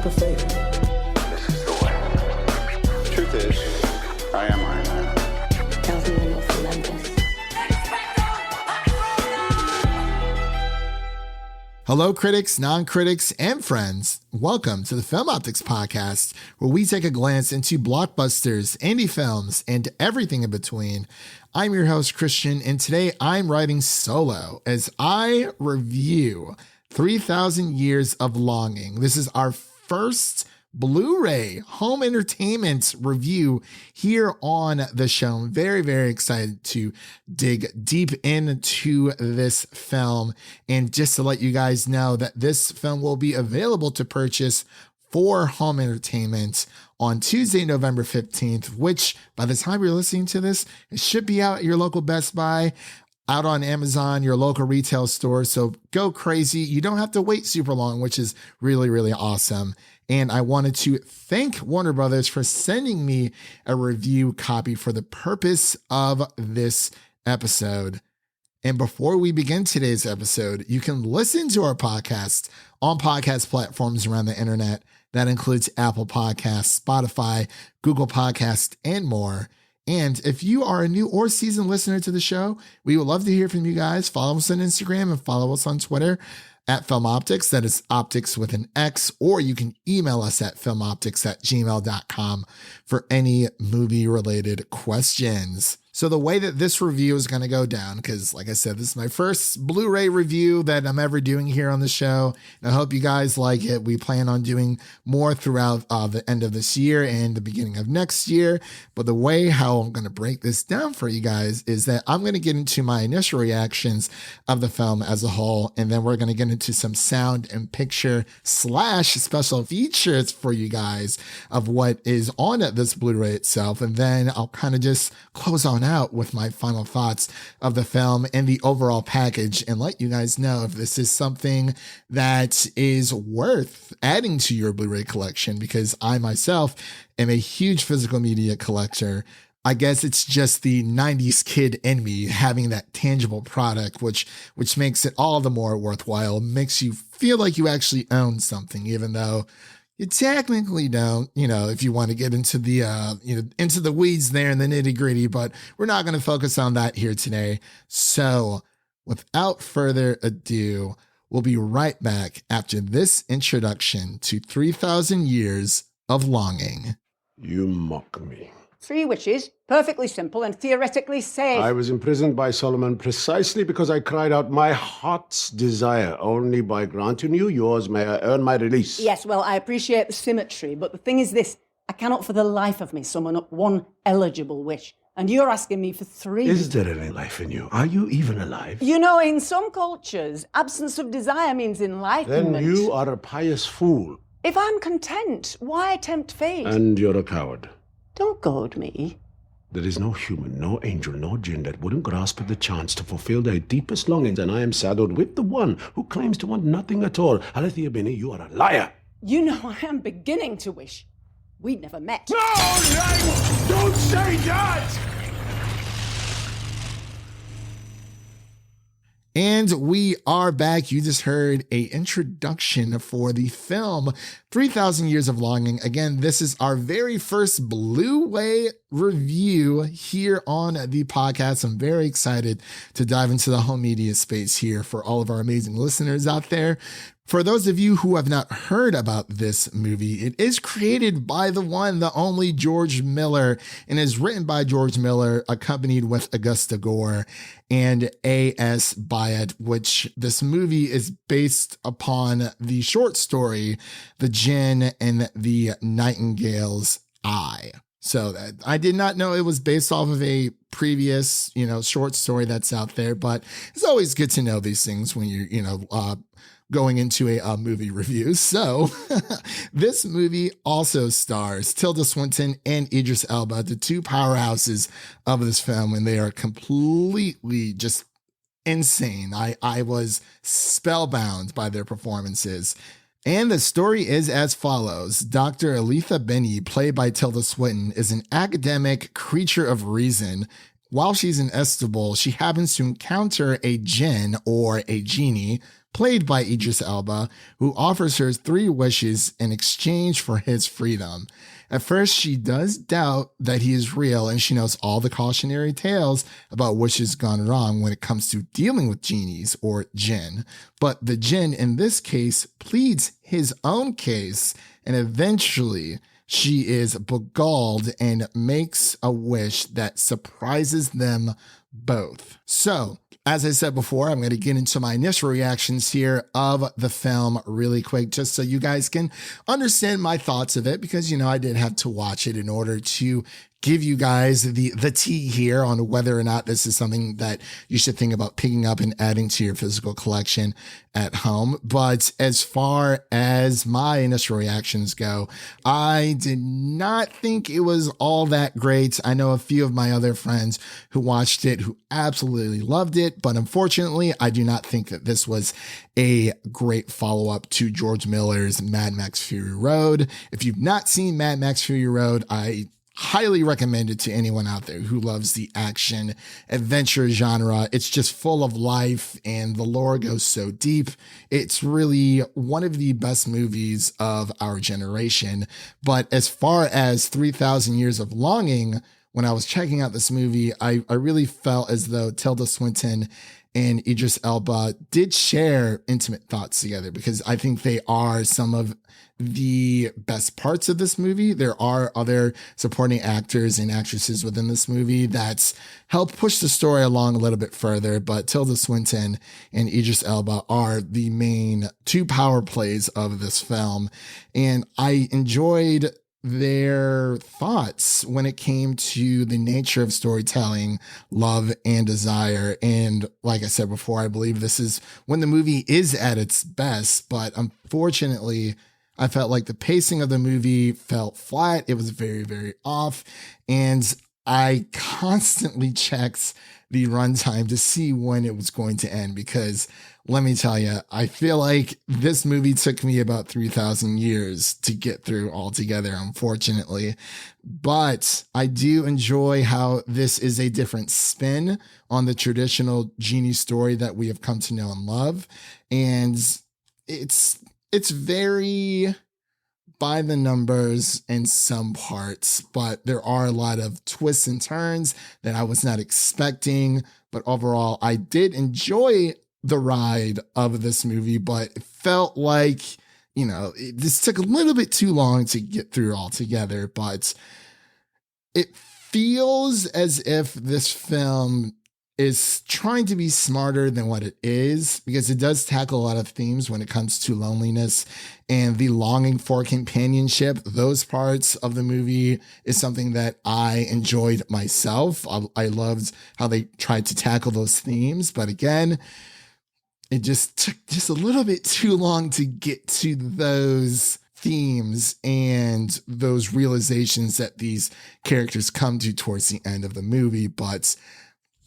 the fate. This is the way. Truth is, I am Iron Man. Tells me when you're relentless. Hello, critics, non-critics, and friends. Welcome to the Film Optix podcast, where we take a glance into blockbusters, indie films, and everything in between. I'm your host, Christian, and today I'm writing solo as I review 3,000 Years of Longing. This is our first Blu-ray home entertainment review here on the show. I'm very, very excited to dig deep into this film. And just to let you guys know that this film will be available to purchase for home entertainment on Tuesday, November 15th, which by the time you're listening to this, it should be out at your local Best Buy, out on Amazon, your local retail store. So go crazy. You don't have to wait super long, which is really, really awesome. And I wanted to thank Warner Brothers for sending me a review copy for the purpose of this episode. And before we begin today's episode, you can listen to our podcast on podcast platforms around the internet. That includes Apple Podcasts, Spotify, Google Podcasts, and more. And if you are a new or seasoned listener to the show, we would love to hear from you guys. Follow us on Instagram and follow us on Twitter at Film Optix. That is Optix with an X, or you can email us at filmoptix@gmail.com for any movie related questions. So the way that this review is going to go down, because like I said, this is my first Blu-ray review that I'm ever doing here on the show. And I hope you guys like it. We plan on doing more throughout the end of this year and the beginning of next year. But the way how I'm going to break this down for you guys is that I'm going to get into my initial reactions of the film as a whole. And then we're going to get into some sound and picture / special features for you guys of what is on this Blu-ray itself. And then I'll kind of just close on out with my final thoughts of the film and the overall package and let you guys know if this is something that is worth adding to your Blu-ray collection, because I myself am a huge physical media collector. I guess it's just the 90s kid in me having that tangible product, which makes it all the more worthwhile, makes you feel like you actually own something, even though you technically don't, if you want to get into the, into the weeds there and the nitty gritty, but we're not going to focus on that here today. So without further ado, we'll be right back after this introduction to 3,000 Years of Longing. You mock me. 3 wishes, perfectly simple and theoretically safe. I was imprisoned by Solomon precisely because I cried out my heart's desire. Only by granting you yours may I earn my release. Yes, well, I appreciate the symmetry, but the thing is this. I cannot for the life of me summon up 1 eligible wish, and you're asking me for 3. Is there any life in you? Are you even alive? In some cultures, absence of desire means enlightenment. Then you are a pious fool. If I'm content, why tempt fate? And you're a coward. Don't goad me. There is no human, no angel, no Djinn that wouldn't grasp at the chance to fulfill their deepest longings, and I am saddled with the one who claims to want nothing at all. Alethea Binney, you are a liar. I am beginning to wish we'd never met. No, don't say that! And we are back. You just heard an introduction for the film 3,000 Years of Longing. Again, this is our very first Blu-ray review here on the podcast. I'm very excited to dive into the home media space here for all of our amazing listeners out there. For those of you who have not heard about this movie, it is created by the one, the only George Miller, and is written by George Miller, accompanied with Augusta Gore and A.S. Byatt, which this movie is based upon the short story, The Djinn and the Nightingale's Eye. So I did not know it was based off of a previous, short story that's out there, but it's always good to know these things when you're, going into a movie review. So this movie also stars Tilda Swinton and Idris Elba, the 2 powerhouses of this film, and they are completely just insane. I was spellbound by their performances. And the story is as follows. Dr. Alethea Binney, played by Tilda Swinton, is an academic creature of reason while she's in Istanbul, she happens to encounter a Djinn, or a genie, played by Idris Elba, who offers her 3 wishes in exchange for his freedom. At first, she does doubt that he is real, and she knows all the cautionary tales about wishes gone wrong when it comes to dealing with genies, or Djinn. But the Djinn in this case pleads his own case, and eventually she is beguiled and makes a wish that surprises them both. So, as I said before, I'm going to get into my initial reactions here of the film really quick, just so you guys can understand my thoughts of it, because, I did have to watch it in order to give you guys the tea here on whether or not this is something that you should think about picking up and adding to your physical collection at home. But as far as my initial reactions go, I did not think it was all that great. I know a few of my other friends who watched it who absolutely loved it, but unfortunately, I do not think that this was a great follow-up to George Miller's Mad Max Fury Road. If you've not seen Mad Max Fury Road, I highly recommend it to anyone out there who loves the action adventure genre. It's just full of life and the lore goes so deep. It's really one of the best movies of our generation. But as far as 3,000 Years of Longing, when I was checking out this movie, I really felt as though Tilda Swinton and Idris Elba did share intimate thoughts together, because I think they are some of the best parts of this movie. There are other supporting actors and actresses within this movie that's helped push the story along a little bit further, but Tilda Swinton and Idris Elba are the main 2 power plays of this film. And I enjoyed their thoughts when it came to the nature of storytelling, love, and desire. And like I said before, I believe this is when the movie is at its best, but unfortunately, I felt like the pacing of the movie felt flat. It was very, very off. And I constantly checked the runtime to see when it was going to end, because let me tell you, I feel like this movie took me about 3,000 years to get through altogether, unfortunately. But I do enjoy how this is a different spin on the traditional genie story that we have come to know and love. And it's very by the numbers in some parts, but there are a lot of twists and turns that I was not expecting. But overall, I did enjoy the ride of this movie, but it felt like, this took a little bit too long to get through altogether. But it feels as if this film is trying to be smarter than what it is, because it does tackle a lot of themes when it comes to loneliness and the longing for companionship. Those parts of the movie is something that I enjoyed myself. I loved how they tried to tackle those themes, but again, it just took just a little bit too long to get to those themes and those realizations that these characters come to towards the end of the movie. But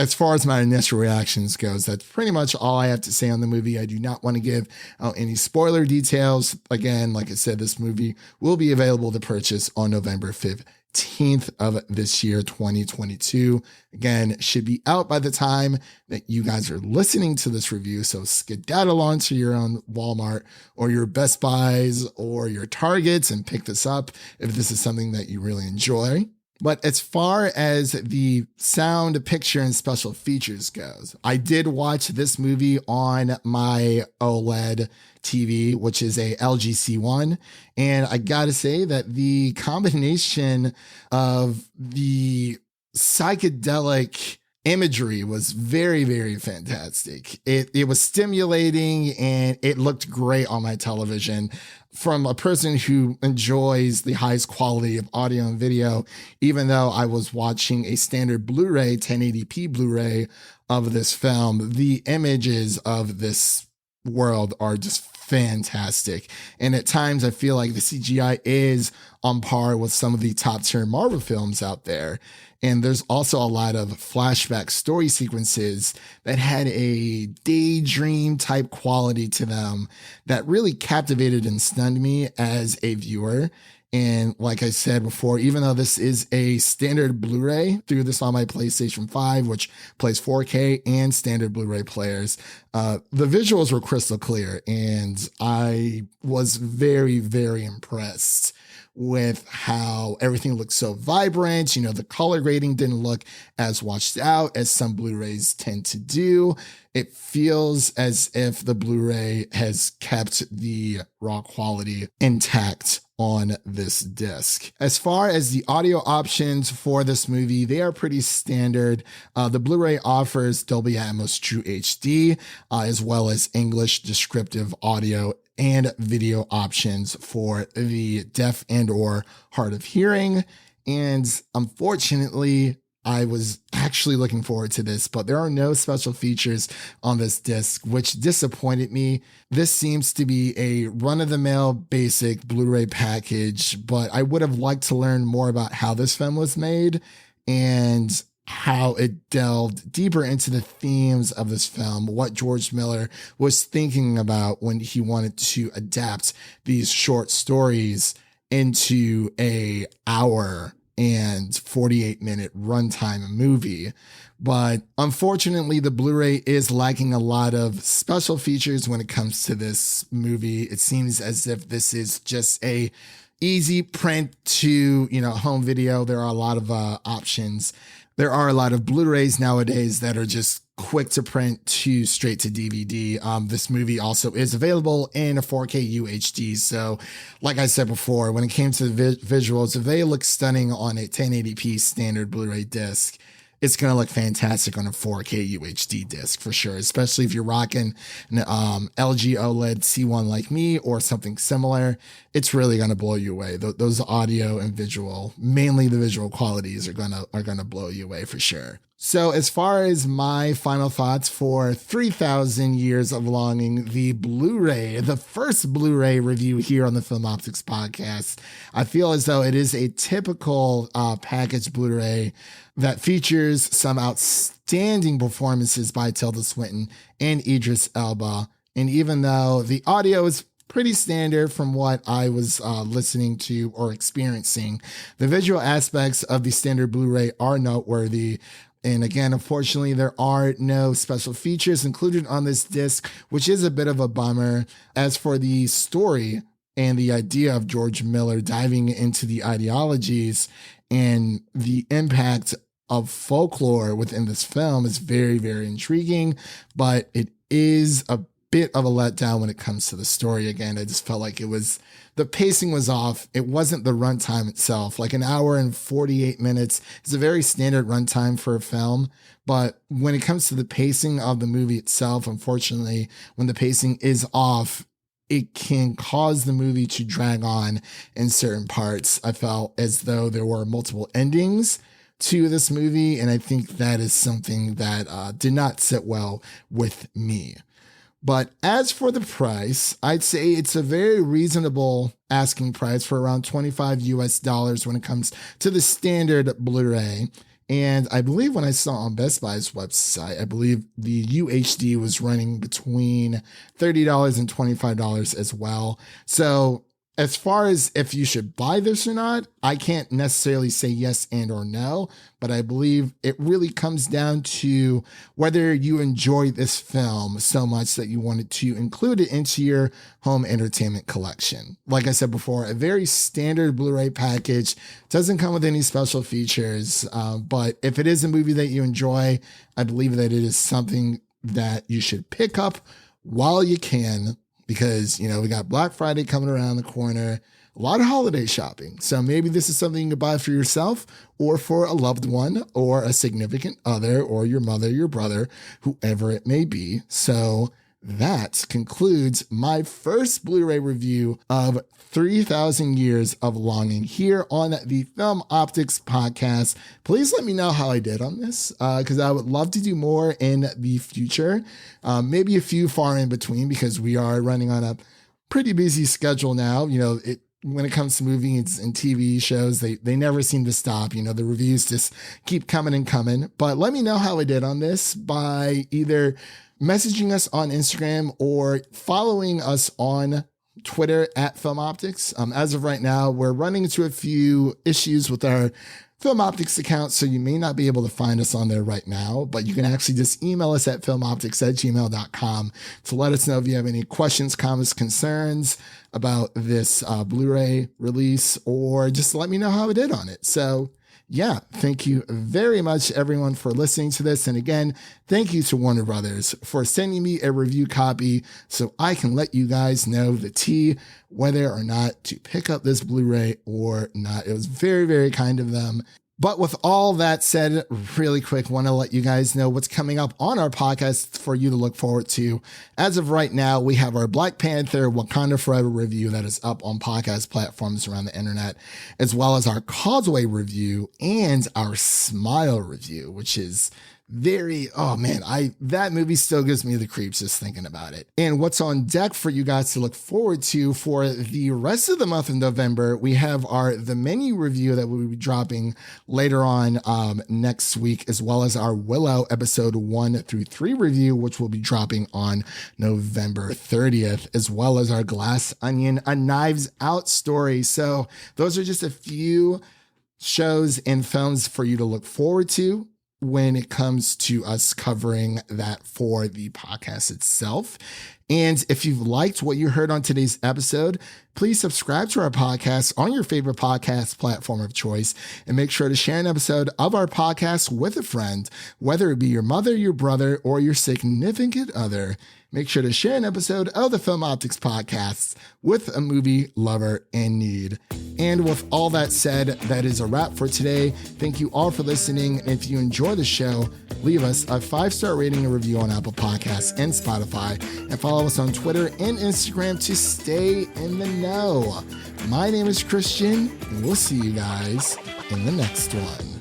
as far as my initial reactions goes, that's pretty much all I have to say on the movie. I do not want to give out any spoiler details. Again, like I said, this movie will be available to purchase on November 15th of this year, 2022. Again, it should be out by the time that you guys are listening to this review. So skedaddle onto your own Walmart or your Best Buys or your Targets and pick this up if this is something that you really enjoy. But as far as the sound, picture, and special features goes, I did watch this movie on my OLED TV, which is a LG C1. And I gotta say that the combination of the psychedelic imagery was very, very fantastic. It was stimulating and it looked great on my television. From a person who enjoys the highest quality of audio and video, even though I was watching a standard Blu-ray, 1080p Blu-ray of this film, the images of this world are just fantastic. And at times I feel like the CGI is on par with some of the top tier Marvel films out there. And there's also a lot of flashback story sequences that had a daydream type quality to them that really captivated and stunned me as a viewer. And like I said before, even though this is a standard Blu-ray, threw this on my PlayStation 5, which plays 4K and standard Blu-ray players, the visuals were crystal clear. And I was very, very impressed with how everything looked so vibrant. You know, the color grading didn't look as washed out as some Blu-rays tend to do. It feels as if the Blu-ray has kept the raw quality intact on this disc. As far as the audio options for this movie, they are pretty standard. The Blu-ray offers Dolby Atmos True HD, as well as English descriptive audio and video options for the deaf and or hard of hearing. And unfortunately, I was actually looking forward to this, but there are no special features on this disc, which disappointed me. This seems to be a run-of-the-mill basic Blu-ray package, but I would have liked to learn more about how this film was made and how it delved deeper into the themes of this film, what George Miller was thinking about when he wanted to adapt these short stories into a hour and 48-minute runtime movie. But unfortunately, the Blu-ray is lacking a lot of special features when it comes to this movie. It seems as if this is just a easy print to, home video. There are a lot of options. There are a lot of Blu-rays nowadays that are just quick to print to straight to DVD. This movie also is available in a 4K UHD. So like I said before, when it came to the visuals, if they look stunning on a 1080p standard Blu-ray disc, it's going to look fantastic on a 4K UHD disc for sure, especially if you're rocking an LG OLED C1 like me or something similar. It's really going to blow you away. Those audio and visual, mainly the visual qualities are going to blow you away for sure. So as far as my final thoughts for 3,000 Years of Longing, the Blu-ray, the first Blu-ray review here on the Film Optix podcast, I feel as though it is a typical package Blu-ray that features some outstanding performances by Tilda Swinton and Idris Elba. And even though the audio is pretty standard from what I was listening to or experiencing, the visual aspects of the standard Blu-ray are noteworthy. And again, unfortunately, there are no special features included on this disc, which is a bit of a bummer. As for the story and the idea of George Miller diving into the ideologies and the impact of folklore within this film is very, very intriguing, but it is a bit of a letdown when it comes to the story. Again, I just felt like the pacing was off. It wasn't the runtime itself. Like an hour and 48 minutes is a very standard runtime for a film. But when it comes to the pacing of the movie itself, unfortunately, when the pacing is off, it can cause the movie to drag on in certain parts. I felt as though there were multiple endings to this movie, and I think that is something that did not sit well with me. But as for the price, I'd say it's a very reasonable asking price for around $25 US when it comes to the standard Blu-ray. And I believe when I saw on Best Buy's website, I believe the UHD was running between $30 and $25 as well. So as far as if you should buy this or not, I can't necessarily say yes and or no, but I believe it really comes down to whether you enjoy this film so much that you wanted to include it into your home entertainment collection. Like I said before, a very standard Blu-ray package, doesn't come with any special features, but if it is a movie that you enjoy, I believe that it is something that you should pick up while you can, because, we got Black Friday coming around the corner, a lot of holiday shopping. So maybe this is something you can buy for yourself or for a loved one or a significant other or your mother, your brother, whoever it may be. So that concludes my first Blu-ray review of 3,000 Years of Longing here on the Film Optix podcast. Please let me know how I did on this, because I would love to do more in the future. Maybe a few far in between, because we are running on a pretty busy schedule now. When it comes to movies and TV shows, they never seem to stop. The reviews just keep coming and coming. But let me know how I did on this by either messaging us on Instagram or following us on Twitter at Film Optix. As of right now, we're running into a few issues with our Film Optix account, so you may not be able to find us on there right now, but you can actually just email us at filmoptix@gmail.com to let us know if you have any questions, comments, concerns about this Blu-ray release, or just let me know how I did on it. So yeah, thank you very much, everyone, for listening to this. And again, thank you to Warner Brothers for sending me a review copy so I can let you guys know the tea, whether or not to pick up this Blu-ray or not. It was very, very kind of them. But with all that said, really quick, want to let you guys know what's coming up on our podcast for you to look forward to. As of right now, we have our Black Panther Wakanda Forever review that is up on podcast platforms around the internet, as well as our Causeway review and our Smile review, which is that movie still gives me the creeps just thinking about it. And what's on deck for you guys to look forward to for the rest of the month of November, we have our The Menu review that we'll be dropping later on next week, as well as our Willow episode 1 through 3 review, which will be dropping on November 30th, as well as our Glass Onion, A Knives Out story. So those are just a few shows and films for you to look forward to when it comes to us covering that for the podcast itself. And if you've liked what you heard on today's episode, please subscribe to our podcast on your favorite podcast platform of choice, and make sure to share an episode of our podcast with a friend, whether it be your mother, your brother, or your significant other. Make sure to share an episode of the Film Optix podcast with a movie lover in need. And with all that said, that is a wrap for today. Thank you all for listening. And if you enjoy the show, leave us a 5-star rating and review on Apple Podcasts and Spotify, and follow us on Twitter and Instagram to stay in the know. My name is Christian, and we'll see you guys in the next one.